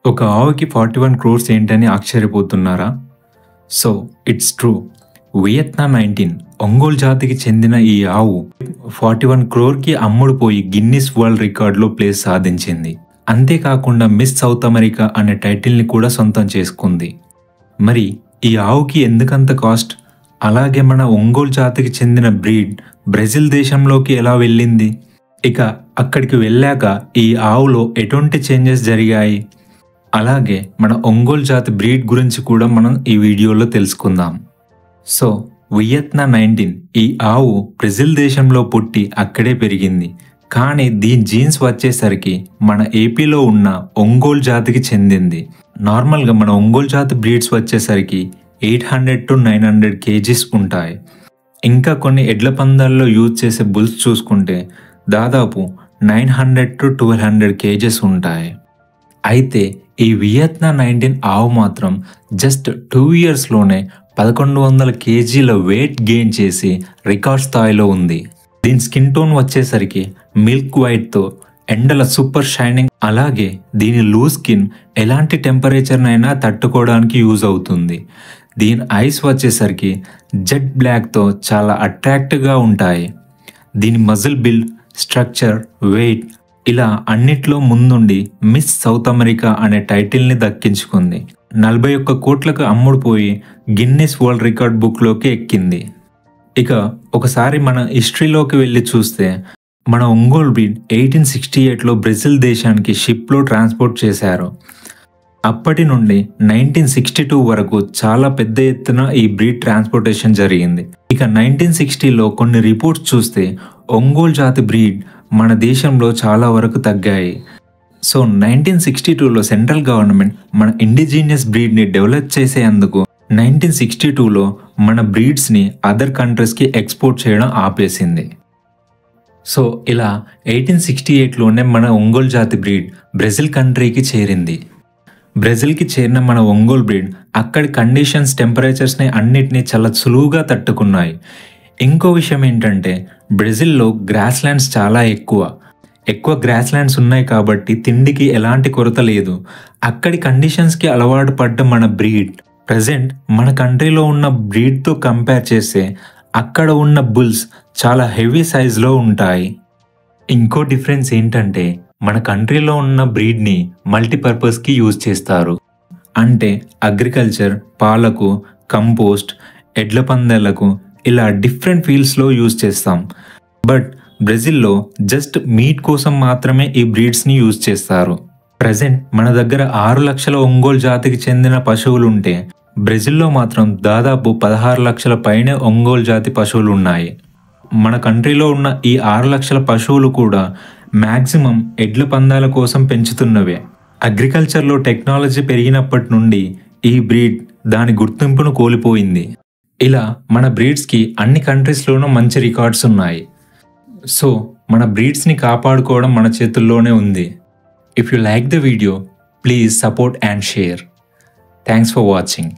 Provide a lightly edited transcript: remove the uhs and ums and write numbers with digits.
ఒక ఆవుకి 41 క్రోర్స్ ఏంటని ఆశ్చర్యపోతున్నారా? So it's true. Vietnam 19 Ongole జాతికి చెందిన ఈ ఆవు 41 క్రోర్కి అమ్ముడుపోయి గిన్నిస్ వరల్డ్ రికార్డులో ప్లేస్ సాధించింది. అంతేకాకుండా మిస్ సౌత్ అమెరికా అనే టైటిల్ని కూడా సొంతం చేసుకుంది. మరి ఈ ఆవుకి ఎందుకంత కాస్ట్? అలాగే మన ఒంగోలు జాతికి చెందిన బ్రీడ్ బ్రెజిల్ దేశంలోకి ఎలా వెళ్ళింది? ఇక అక్కడికి వెళ్ళాక ఈ ఆవులో ఎటువంటి చేంజెస్ జరిగాయి? అలాగే మన ఒంగోలు జాతి బ్రీడ్ గురించి కూడా మనం ఈ వీడియోలో తెలుసుకుందాం. సో వియత్నాం 19 ఈ ఆవు బ్రెజిల్ దేశంలో పుట్టి అక్కడే పెరిగింది. కానీ దీని జీన్స్ వచ్చేసరికి మన ఏపీలో ఉన్న ఒంగోలు జాతికి చెందింది. నార్మల్గా మన ఒంగోలు జాతి బ్రీడ్స్ వచ్చేసరికి 800 to 900 kgs ఉంటాయి. ఇంకా కొన్ని ఎడ్ల పందాల్లో యూజ్ చేసే బుల్స్ చూసుకుంటే దాదాపు 900 to 1200 kgs ఉంటాయి. అయితే ఈ వియత్నాం 19 ఆవు మాత్రం జస్ట్ 2 ఇయర్స్లోనే 1100 kgల వెయిట్ గెయిన్ చేసి రికార్డ్ స్థాయిలో ఉంది. దీని స్కిన్ టోన్ వచ్చేసరికి మిల్క్ వైట్తో ఎండల సూపర్ షైనింగ్. అలాగే దీని లూజ్ స్కిన్ ఎలాంటి టెంపరేచర్నైనా తట్టుకోవడానికి యూజ్ అవుతుంది. దీని ఐస్ వచ్చేసరికి జెట్ బ్లాక్తో చాలా అట్రాక్టివ్గా ఉంటాయి. దీని మజిల్ బిల్డ్, స్ట్రక్చర్, వెయిట్ ఇలా అన్నిట్లో ముందుండి మిస్ సౌత్ అమెరికా అనే టైటిల్ని దక్కించుకుంది. 41 కోట్లకు అమ్ముడుపోయి గిన్నిస్ వరల్డ్ రికార్డ్ బుక్లోకి ఎక్కింది. ఇక ఒకసారి మన హిస్టరీలోకి వెళ్ళి చూస్తే మన ఒంగోలు బ్రీడ్ 1868లో బ్రెజిల్ దేశానికి షిప్లో ట్రాన్స్పోర్ట్ చేశారు. అప్పటి నుండి 1962 వరకు చాలా పెద్ద ఎత్తున ఈ బ్రీడ్ ట్రాన్స్పోర్టేషన్ జరిగింది. ఇక 1960లో కొన్ని రిపోర్ట్స్ చూస్తే ఒంగోలు జాతి బ్రీడ్ మన దేశంలో చాలా వరకు తగ్గాయి. సో 1962లో సెంట్రల్ గవర్నమెంట్ మన ఇండిజీనియస్ బ్రీడ్ని డెవలప్ చేసేందుకు 1962లో మన బ్రీడ్స్ని అదర్ కంట్రీస్కి ఎక్స్పోర్ట్ చేయడం ఆపేసింది. సో ఇలా 1868లోనే మన ఒంగోలు జాతి బ్రీడ్ బ్రెజిల్ కంట్రీకి చేరింది. బ్రెజిల్కి చేరిన మన ఒంగోలు బ్రీడ్ అక్కడి కండిషన్స్, టెంపరేచర్స్ని అన్నిటినీ చాలా సులువుగా తట్టుకున్నాయి. ఇంకో విషయం ఏంటంటే బ్రెజిల్లో గ్రాస్ ల్యాండ్స్ చాలా ఎక్కువ గ్రాస్ ల్యాండ్స్ ఉన్నాయి కాబట్టి తిండికి ఎలాంటి కొరత లేదు. అక్కడి కండిషన్స్కి అలవాటు పడ్డ మన బ్రీడ్ ప్రజెంట్ మన కంట్రీలో ఉన్న బ్రీడ్తో కంపేర్ చేస్తే అక్కడ ఉన్న బుల్స్ చాలా హెవీ సైజులో ఉంటాయి. ఇంకో డిఫరెన్స్ ఏంటంటే మన కంట్రీలో ఉన్న బ్రీడ్ని మల్టీపర్పస్కి యూజ్ చేస్తారు. అంటే అగ్రికల్చర్, పాలకు, కంపోస్ట్, ఎడ్ల పందాలకు ఇలా డిఫరెంట్ ఫీల్డ్స్లో యూజ్ చేస్తాం. బట్ బ్రెజిల్లో జస్ట్ మీట్ కోసం మాత్రమే ఈ బ్రీడ్స్ని యూజ్ చేస్తారు. ప్రజెంట్ మన దగ్గర 6 లక్షల ఒంగోలు జాతికి చెందిన పశువులు ఉంటే బ్రెజిల్లో మాత్రం దాదాపు 16 లక్షల పైనే ఒంగోలు జాతి పశువులు ఉన్నాయి. మన కంట్రీలో ఉన్న ఈ 6 లక్షల పశువులు కూడా మ్యాక్సిమం ఎడ్ల పందాల కోసం పెంచుతున్నవే. అగ్రికల్చర్లో టెక్నాలజీ పెరిగినప్పటి నుండి ఈ బ్రీడ్ దాని గుర్తింపును కోల్పోయింది. ఇలా మన బ్రీడ్స్కి అన్ని కంట్రీస్లోనూ మంచి రికార్డ్స్ ఉన్నాయి. సో మన బ్రీడ్స్ని కాపాడుకోవడం మన చేతుల్లోనే ఉంది. If you like the video, please support and share. Thanks for watching.